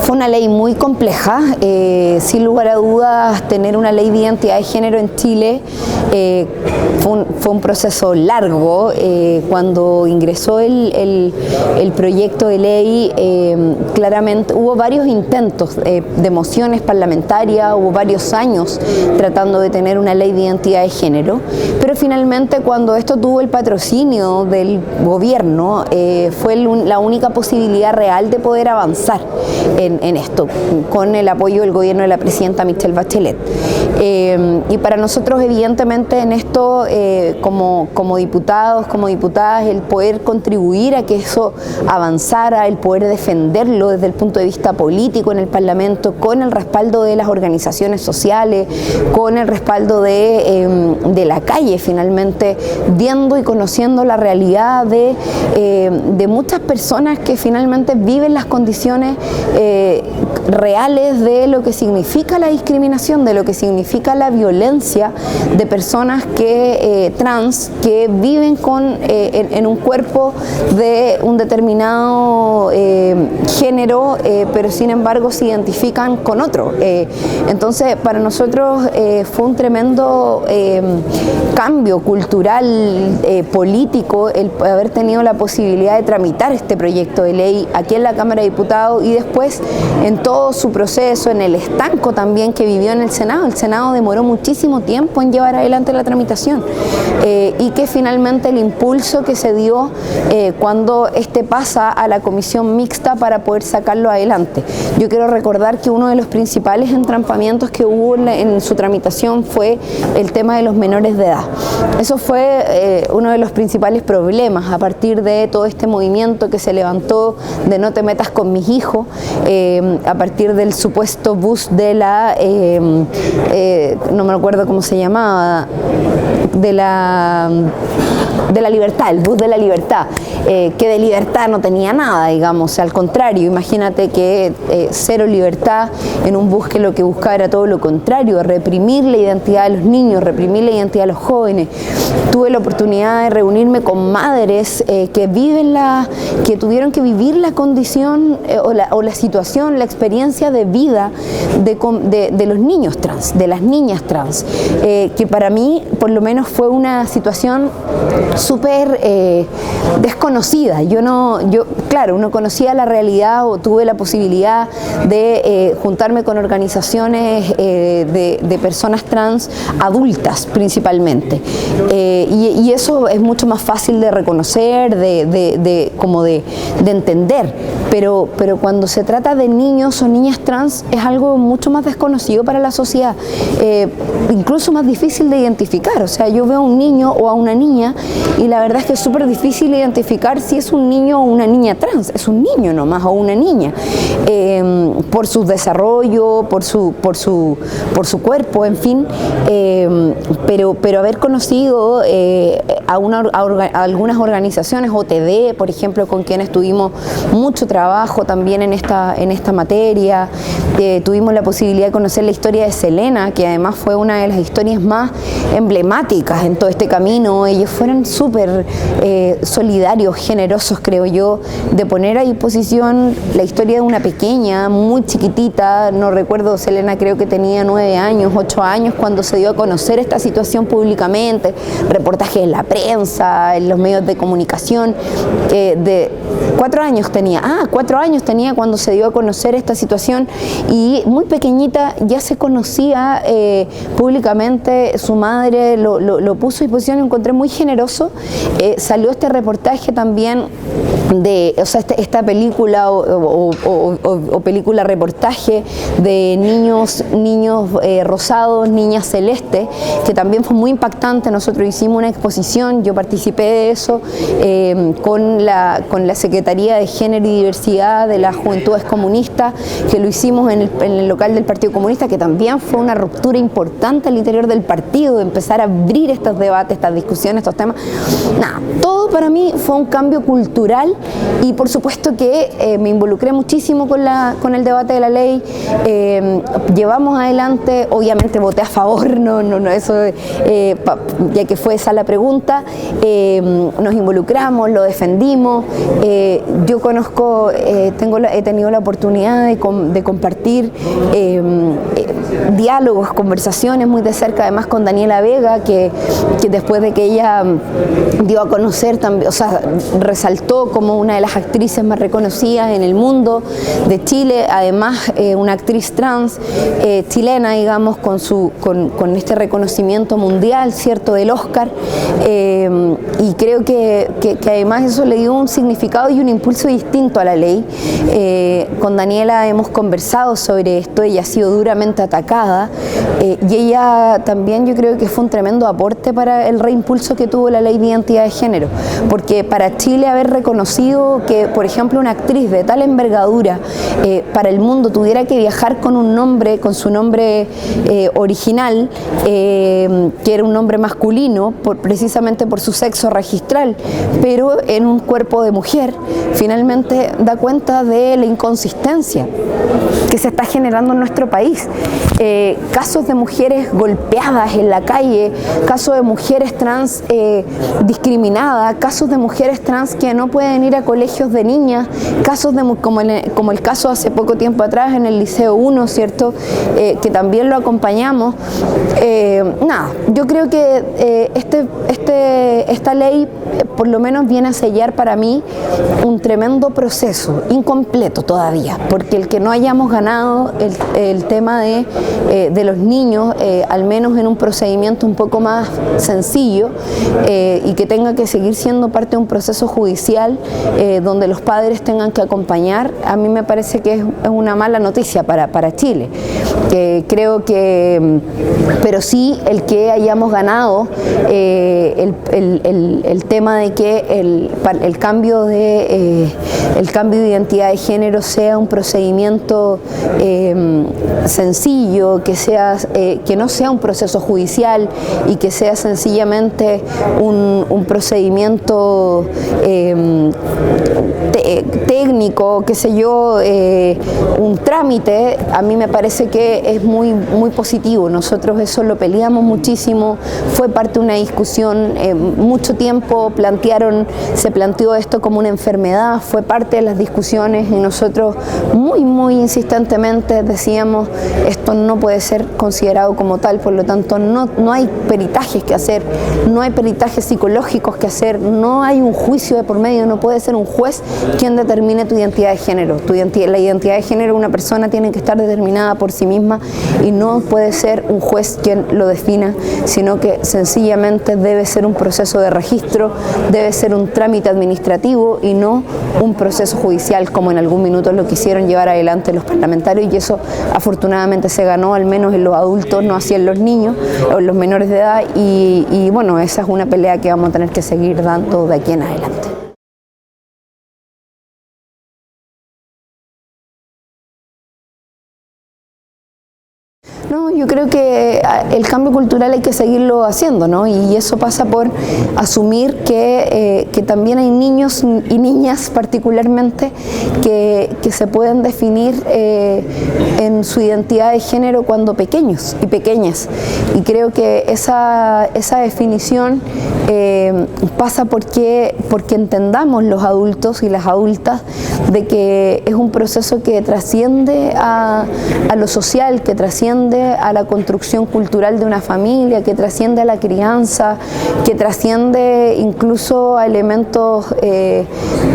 Fue una ley muy compleja, sin lugar a dudas tener una ley de identidad de género en Chile fue un proceso largo. Cuando ingresó el proyecto de ley, claramente hubo varios intentos de mociones parlamentarias, hubo varios años tratando de tener una ley de identidad de género, pero finalmente cuando esto tuvo el patrocinio del gobierno, fue la única posibilidad real de poder avanzar en esto, con el apoyo del gobierno de la presidenta Michelle Bachelet. Y para nosotros, evidentemente, en esto, como diputados, como diputadas, el poder contribuir a que eso avanzara, el poder defenderlo desde el punto de vista político en el Parlamento, con el respaldo de las organizaciones sociales, con el respaldo de la calle, finalmente, viendo y conociendo la realidad de muchas personas que finalmente viven las condiciones reales de lo que significa la discriminación, de lo que significa la violencia de personas trans que viven en un cuerpo de un determinado género, pero sin embargo se identifican con otro. Entonces, para nosotros fue un tremendo cambio cultural, político, el haber tenido la posibilidad de tramitar este proyecto de ley aquí en la Cámara de Diputados y después en todo su proceso, en el estanco también que vivió en el Senado. El Senado demoró muchísimo tiempo en llevar adelante la tramitación y que finalmente el impulso que se dio cuando pasa a la comisión mixta para poder sacarlo adelante. Yo quiero recordar que uno de los principales entrampamientos que hubo en su tramitación fue el tema de los menores de edad. Eso fue uno de los principales problemas a partir de todo este movimiento que se levantó de no te metas con mis hijos, a partir del supuesto bus de no me acuerdo cómo se llamaba, de la libertad, el bus de la libertad, que de libertad no tenía nada, digamos, al contrario, imagínate que cero libertad en un bus que lo que buscaba era todo lo contrario, reprimir la identidad de los niños, reprimir la identidad de los jóvenes. Tuve la oportunidad de reunirme con madres que tuvieron que vivir la condición o la situación, la experiencia de vida de los niños trans, de las niñas trans, que para mí por lo menos fue una situación súper desconocida. Claro, no conocía la realidad o tuve la posibilidad de juntarme con organizaciones de personas trans adultas principalmente. Y eso es mucho más fácil de reconocer, de entender. Pero cuando se trata de niños o niñas trans es algo mucho más desconocido para la sociedad, incluso más difícil de identificar. O sea, yo veo a un niño o a una niña y la verdad es que es súper difícil identificar si es un niño o una niña trans. Es un niño nomás o una niña, por su desarrollo, por su cuerpo, en fin. Pero haber conocido a algunas organizaciones, OTD, por ejemplo, con quienes tuvimos mucho trabajo también en esta materia. Tuvimos la posibilidad de conocer la historia de Selena, que además fue una de las historias más emblemáticas en todo este camino. Ellos fueron súper solidarios, generosos, creo yo, de poner a disposición la historia de una pequeña, muy chiquitita, no recuerdo, Selena creo que tenía 9 años, 8 años cuando se dio a conocer esta situación públicamente, reportajes en la prensa, en los medios de comunicación, de 4 años tenía, 4 años tenía cuando se dio a conocer esta situación y muy pequeñita ya se conocía públicamente, su madre lo puso a disposición, lo encontré muy generoso. Salió este reportaje también esta película o película reportaje de niños rosados, niñas celestes, que también fue muy impactante. Nosotros hicimos una exposición, yo participé de eso con la Secretaría de Género y Diversidad de las Juventudes Comunistas, que lo hicimos en el local del Partido Comunista, que también fue una ruptura importante al interior del partido, de empezar a abrir estos debates, estas discusiones, estos temas. Todo para mí fue un cambio cultural y por supuesto que me involucré muchísimo con el debate de la ley, llevamos adelante, obviamente voté a favor, eso, ya que fue esa la pregunta, nos involucramos, lo defendimos, yo conozco, he tenido la oportunidad de compartir diálogos, conversaciones muy de cerca, además con Daniela Vega, que después de que ella dio a conocer, también, o sea, resaltó como una de las actrices más reconocidas en el mundo de Chile, además una actriz trans chilena, digamos, con este reconocimiento mundial, ¿cierto?, del Oscar, y creo que además eso le dio un significado y un impulso distinto a la ley. Con Daniela hemos conversado sobre esto, ella ha sido duramente atacada, y ella también, yo creo que fue un tremendo aporte para el reimpulso que tuvo la ley de identidad de género, porque para Chile haber reconocido que, por ejemplo, una actriz de tal envergadura para el mundo tuviera que viajar con un nombre, con su nombre original, que era un nombre masculino, precisamente por su sexo registral, pero en un cuerpo de mujer, finalmente da cuenta de la inconsistencia que se está generando en nuestro país. Casos de mujeres golpeadas en la calle, casos de mujeres trans discriminadas, casos de mujeres trans que no pueden ir a colegios de niñas, casos como el caso hace poco tiempo atrás en el Liceo 1, ¿cierto?, que también lo acompañamos. Nada, yo creo que esta ley por lo menos viene a sellar para mí un tremendo proceso, incompleto todavía, porque el que no hayamos ganado el tema de los niños, al menos en un procedimiento un poco más sencillo, y que tenga que seguir siendo parte de un proceso judicial donde los padres tengan que acompañar, a mí me parece que es una mala noticia para Chile. Creo que, pero sí el que hayamos ganado el tema de que el cambio de identidad de género sea un procedimiento sencillo, que no sea un proceso judicial y que sea sencillamente un procedimiento técnico, qué sé yo, un trámite, a mí me parece que es muy positivo. Nosotros eso lo peleamos muchísimo, fue parte de una discusión, mucho tiempo se planteó esto como una enfermedad, fue parte de las discusiones y nosotros muy insistentemente decíamos esto no puede ser considerado como tal, por lo tanto no hay peritajes que hacer, no hay peritajes psicológicos que hacer, no hay un juicio de por medio, no puede ser un juez quien determine tu identidad de género. La identidad de género de una persona tiene que estar determinada por sí misma y no puede ser un juez quien lo defina, sino que sencillamente debe ser un proceso de registro, debe ser un trámite administrativo y no un proceso judicial como en algún minuto lo quisieron llevar adelante los parlamentarios, y eso afortunadamente se ganó, al menos en los adultos, no así en los niños o en los menores de edad, y bueno, esa es una pelea que vamos a tener que seguir dando de aquí en adelante. No, yo creo que el cambio cultural hay que seguirlo haciendo, ¿no? Y eso pasa por asumir que también hay niños y niñas particularmente que se pueden definir en su identidad de género cuando pequeños y pequeñas. Y creo que esa definición pasa porque entendamos los adultos y las adultas de que es un proceso que trasciende a lo social, que trasciende a la construcción cultural de una familia, que trasciende a la crianza, que trasciende incluso a elementos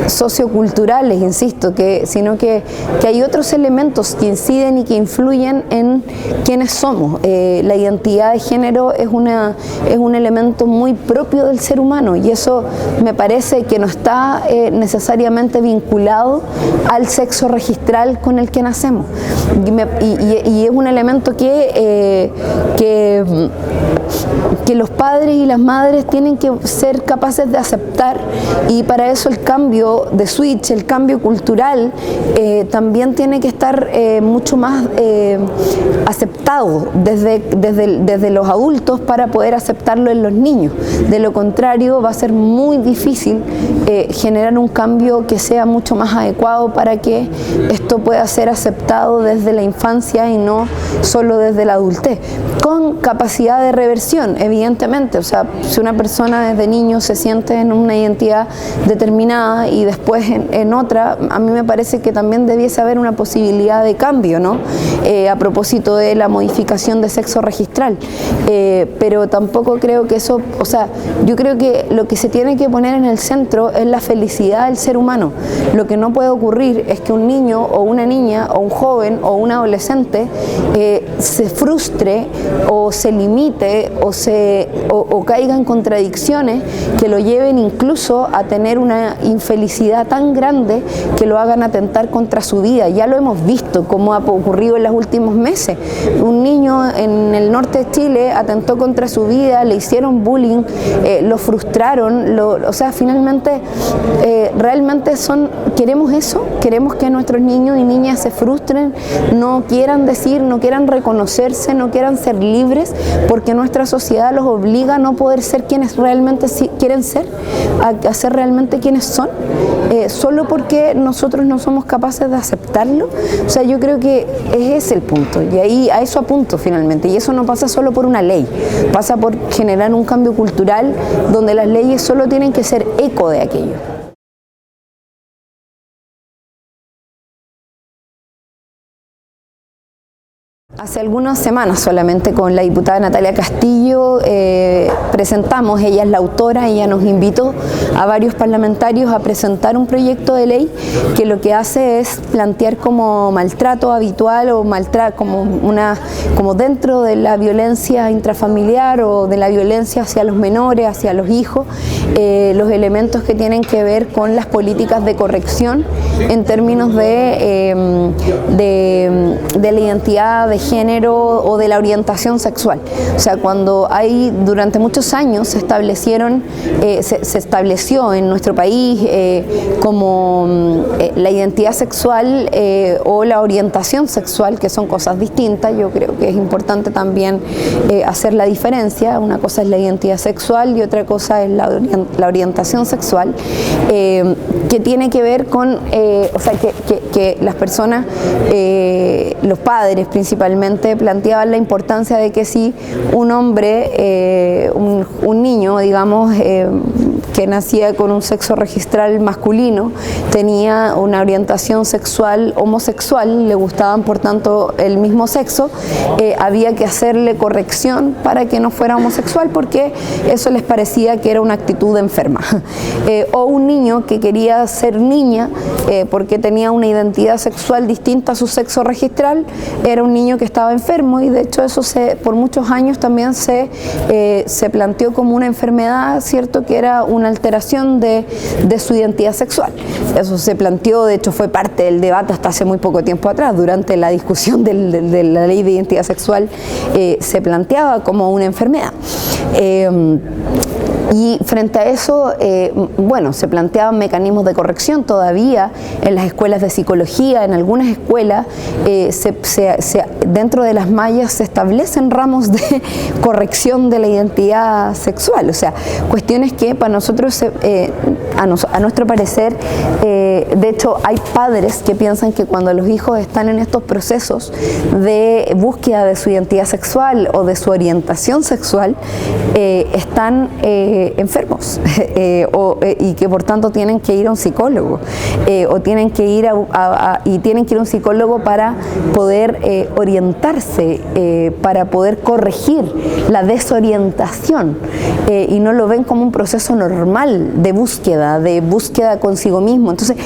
socioculturales, insisto, sino que hay otros elementos que inciden y que influyen en quiénes somos. La identidad de género es un elemento muy propio del ser humano, y eso me parece que no está necesariamente vinculado al sexo registral con el que nacemos, y es un elemento que que los padres y las madres tienen que ser capaces de aceptar, y para eso el cambio de switch, el cambio cultural, también tiene que estar mucho más aceptado desde los adultos para poder aceptarlo en los niños. De lo contrario, va a ser muy difícil generar un cambio que sea mucho más adecuado para que esto pueda ser aceptado desde la infancia y no solo desde la adultez, con capacidad de reversión, evidentemente. O sea, si una persona desde niño se siente en una identidad determinada y después en otra, a mí me parece que también debiese haber una posibilidad de cambio, ¿no? A propósito de la modificación de sexo registral, pero tampoco creo que eso, o sea, yo creo que lo que se tiene que poner en el centro es la felicidad del ser humano. Lo que no puede ocurrir es que un niño o una niña o un joven o un adolescente se frustre o se limite o caiga en contradicciones que lo lleven incluso a tener una infelicidad tan grande que lo hagan atentar contra su vida. Ya lo hemos visto, como ha ocurrido en los últimos meses. Un niño en el norte de Chile atentó contra su vida, le hicieron bullying, lo frustraron, o sea, finalmente realmente queremos eso, queremos que nuestros niños y niñas se frustren, no quieran decir, no quieran reconocerse, no quieran ser libres, porque nuestra sociedad los obliga a no poder ser quienes realmente quieren ser, a ser realmente quienes son, solo porque nosotros no somos capaces de aceptarlo. O sea, yo creo que ese es el punto, y ahí a eso apunto finalmente, y eso no pasa solo por una ley, pasa por generar un cambio cultural donde las leyes solo tienen que ser eco de aquello. Hace algunas semanas solamente con la diputada Natalia Castillo presentamos, ella es la autora, ella nos invitó a varios parlamentarios a presentar un proyecto de ley que lo que hace es plantear como maltrato habitual o maltrato como dentro de la violencia intrafamiliar o de la violencia hacia los menores, hacia los hijos, los elementos que tienen que ver con las políticas de corrección en términos de la identidad de género o de la orientación sexual. O sea, durante muchos años se estableció en nuestro país como la identidad sexual o la orientación sexual, que son cosas distintas. Yo creo que es importante también hacer la diferencia. Una cosa es la identidad sexual y otra cosa es la orientación sexual, que tiene que ver con, o sea, que las personas, los padres principalmente, planteaban la importancia de que si un hombre, un niño, digamos, que nacía con un sexo registral masculino, tenía una orientación sexual homosexual, le gustaban por tanto el mismo sexo, había que hacerle corrección para que no fuera homosexual, porque eso les parecía que era una actitud enferma. O un niño que quería ser niña porque tenía una identidad sexual distinta a su sexo registral, era un niño que estaba enfermo, y de hecho eso por muchos años también se planteó como una enfermedad, ¿cierto?, que era una alteración de su identidad sexual. Eso se planteó, de hecho fue parte del debate hasta hace muy poco tiempo atrás, durante la discusión de la ley de identidad sexual, se planteaba como una enfermedad. Y frente a eso, bueno, se planteaban mecanismos de corrección todavía en las escuelas de psicología. En algunas escuelas, dentro de las mallas se establecen ramos de corrección de la identidad sexual. O sea, cuestiones que para nosotros, a nuestro parecer, de hecho hay padres que piensan que cuando los hijos están en estos procesos de búsqueda de su identidad sexual o de su orientación sexual, están enfermos y que por tanto tienen que ir a un psicólogo o tienen que ir a un psicólogo para poder orientarse, para poder corregir la desorientación, y no lo ven como un proceso normal de búsqueda mirada, de búsqueda consigo mismo. Entonces,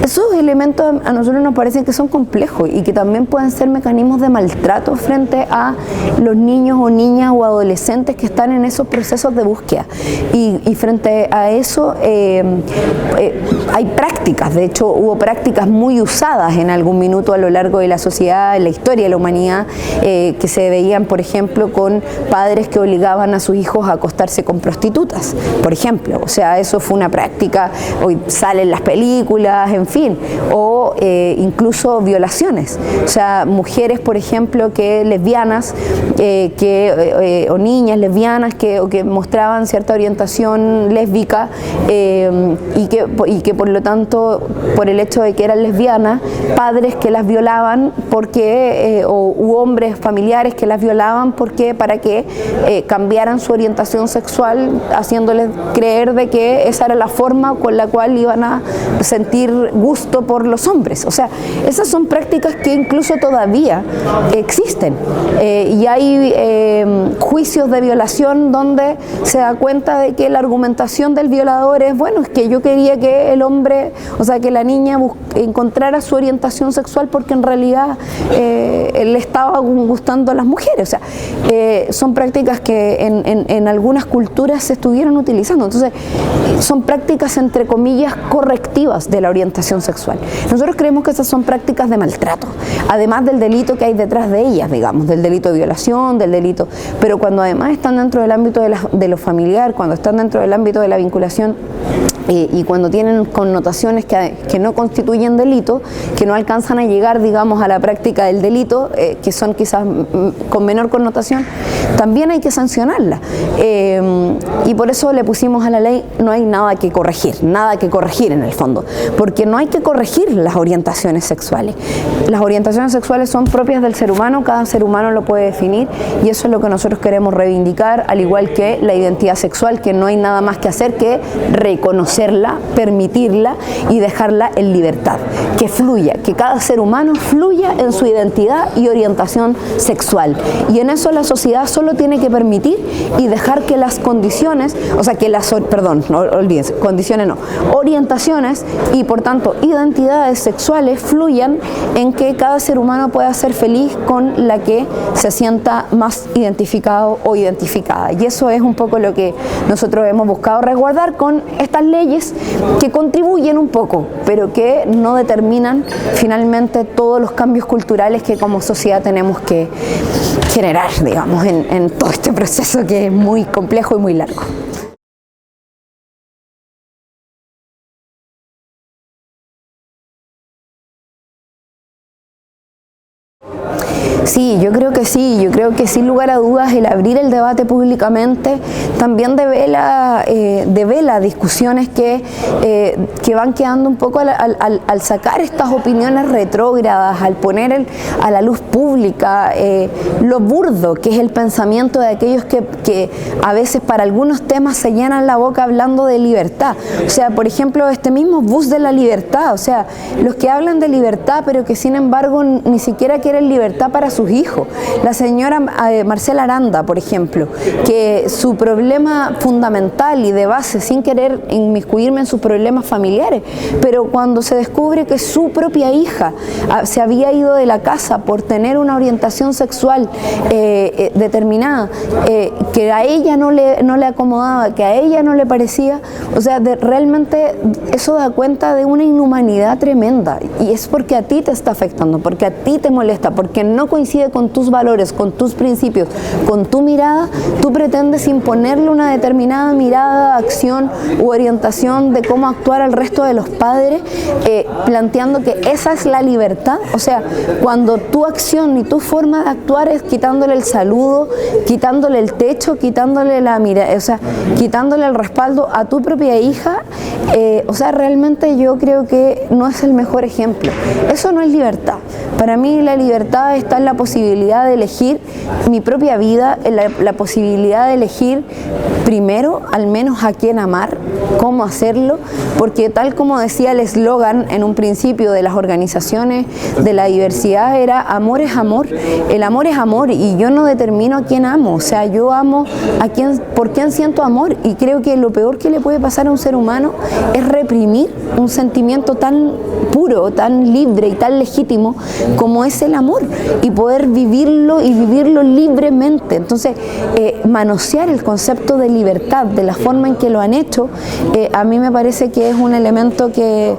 esos elementos a nosotros nos parecen que son complejos y que también pueden ser mecanismos de maltrato frente a los niños o niñas o adolescentes que están en esos procesos de búsqueda. Y frente a eso hay prácticas, de hecho hubo prácticas muy usadas en algún minuto a lo largo de la sociedad, en la historia de la humanidad, que se veían, por ejemplo, con padres que obligaban a sus hijos a acostarse con prostitutas, por ejemplo. O sea, eso fue una práctica, hoy salen las películas, en fin, o incluso violaciones. O sea, mujeres, por ejemplo, que lesbianas, o niñas lesbianas que mostraban cierta orientación lésbica y que por lo tanto, por el hecho de que eran lesbianas, padres que las violaban porque u hombres familiares que las violaban para que cambiaran su orientación sexual, haciéndoles creer de que esa era la forma con la cual iban a sentir gusto por los hombres. O sea, esas son prácticas que incluso todavía existen y hay juicios de violación donde se da cuenta de que la argumentación del violador es, bueno, es que yo quería que el hombre, o sea, que la niña encontrara su orientación sexual porque en realidad le estaba gustando a las mujeres. O sea, son prácticas que en algunas culturas se estuvieron utilizando. Entonces, son prácticas, entre comillas, correctivas de la orientación sexual. Nosotros creemos que esas son prácticas de maltrato, además del delito que hay detrás de ellas, digamos, del delito de violación, del delito, pero cuando además están dentro del ámbito de lo familiar, cuando están dentro del ámbito de la vinculación, y cuando tienen connotaciones que no constituyen delito, que no alcanzan a llegar, digamos, a la práctica del delito, que son quizás con menor connotación, también hay que sancionarla. Y por eso le pusimos a la ley, no hay nada que corregir en el fondo, porque no hay que corregir las orientaciones sexuales. Las orientaciones sexuales son propias del ser humano, cada ser humano lo puede definir, y eso es lo que nosotros queremos reivindicar, al igual que la identidad sexual, que no hay nada más que hacer que reconocerla, permitirla y dejarla en libertad, que fluya, que cada ser humano fluya en su identidad y orientación sexual. Y en eso la sociedad solo tiene que permitir y dejar que las condiciones, o sea, que no olvídense, condiciones no, orientaciones y por tanto identidades sexuales fluyan en que cada ser humano pueda ser feliz con la que se sienta más identificado o identificada. Y eso es un poco lo que nosotros hemos buscado resguardar con estas leyes que contribuyen un poco, pero que no determinan finalmente todos los cambios culturales que como sociedad tenemos que generar, digamos, en todo este proceso que es muy complejo y muy largo. Sí, yo creo que sin lugar a dudas el abrir el debate públicamente también devela discusiones que van quedando un poco al sacar estas opiniones retrógradas, al poner a la luz pública lo burdo que es el pensamiento de aquellos que a veces para algunos temas se llenan la boca hablando de libertad. O sea, por ejemplo, este mismo bus de la libertad, o sea, los que hablan de libertad pero que sin embargo ni siquiera quieren libertad para sus hijos. La señora Marcela Aranda, por ejemplo, que su problema fundamental y de base, sin querer inmiscuirme en sus problemas familiares, pero cuando se descubre que su propia hija se había ido de la casa por tener una orientación sexual determinada, que a ella no le acomodaba, que a ella no le parecía, o sea, realmente eso da cuenta de una inhumanidad tremenda, y es porque a ti te está afectando, porque a ti te molesta, porque no coincide con tus valores, con tus principios, con tu mirada, tú pretendes imponerle una determinada mirada, acción u orientación de cómo actuar al resto de los padres, planteando que esa es la libertad. O sea, cuando tu acción y tu forma de actuar es quitándole el saludo, quitándole el techo, quitándole la mirada, o sea, quitándole el respaldo a tu propia hija, o sea, realmente yo creo que no es el mejor ejemplo. Eso no es libertad. Para mí la libertad está en la la posibilidad de elegir mi propia vida, la posibilidad de elegir primero, al menos a quién amar, cómo hacerlo, porque tal como decía el eslogan en un principio de las organizaciones de la diversidad era amor es amor, el amor es amor y yo no determino a quién amo, o sea, yo amo a quién, por quién siento amor y creo que lo peor que le puede pasar a un ser humano es reprimir un sentimiento tan puro, tan libre y tan legítimo como es el amor y poder vivirlo y vivirlo libremente. Entonces, manosear el concepto de libertad de la forma en que lo han hecho, a mí me parece que es un elemento que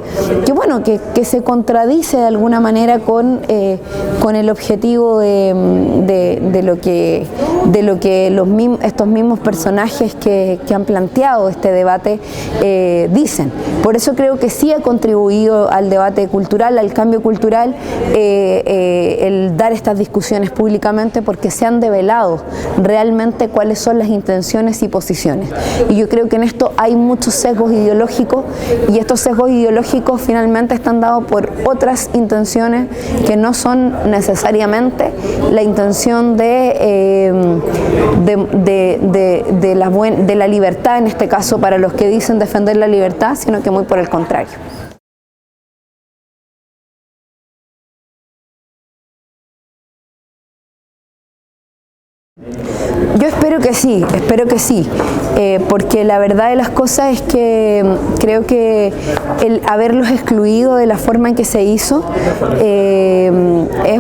se contradice de alguna manera con el objetivo de lo que estos mismos personajes que han planteado este debate dicen. Por eso creo que sí ha contribuido al debate cultural, al cambio cultural, el dar estas discusiones públicamente, porque se han develado realmente cuáles son las intenciones y posiciones. Y yo creo que en esto hay muchos sesgos ideológicos y estos sesgos ideológicos finalmente están dados por otras intenciones que no son necesariamente la intención de la libertad, en este caso para los que dicen defender la libertad, sino que muy por el contrario. Yo espero que sí, porque la verdad de las cosas es que creo que el haberlos excluido de la forma en que se hizo es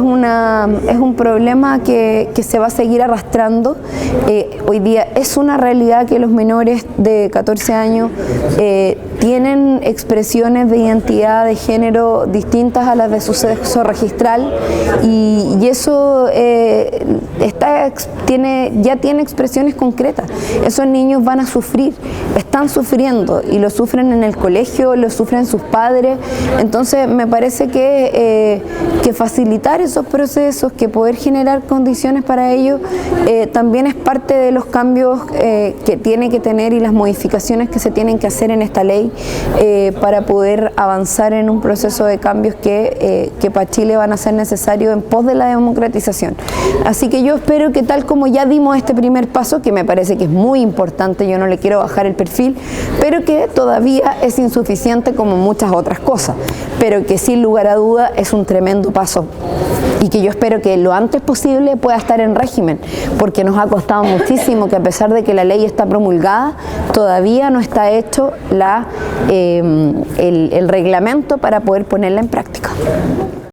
un problema que se va a seguir arrastrando. Hoy día es una realidad que los menores de 14 años tienen expresiones de identidad de género distintas a las de su sexo registral y eso ya tiene expresiones concretas. Esos niños van a sufrir, están sufriendo y lo sufren en el colegio, lo sufren sus padres. Entonces me parece que facilitar esos procesos, que poder generar condiciones para ellos también es parte de los cambios que tiene que tener y las modificaciones que se tienen que hacer en esta ley para poder avanzar en un proceso de cambios que para Chile van a ser necesarios en pos de la democratización. Así que yo espero que tal como ya dimos este primer paso, que me parece que es muy importante, yo no le quiero bajar el perfil, pero que todavía es insuficiente como muchas otras cosas, pero que sin lugar a duda es un tremendo paso y que yo espero que lo antes posible pueda estar en régimen, porque nos ha costado muchísimo que a pesar de que la ley está promulgada, todavía no está hecho el reglamento para poder ponerla en práctica.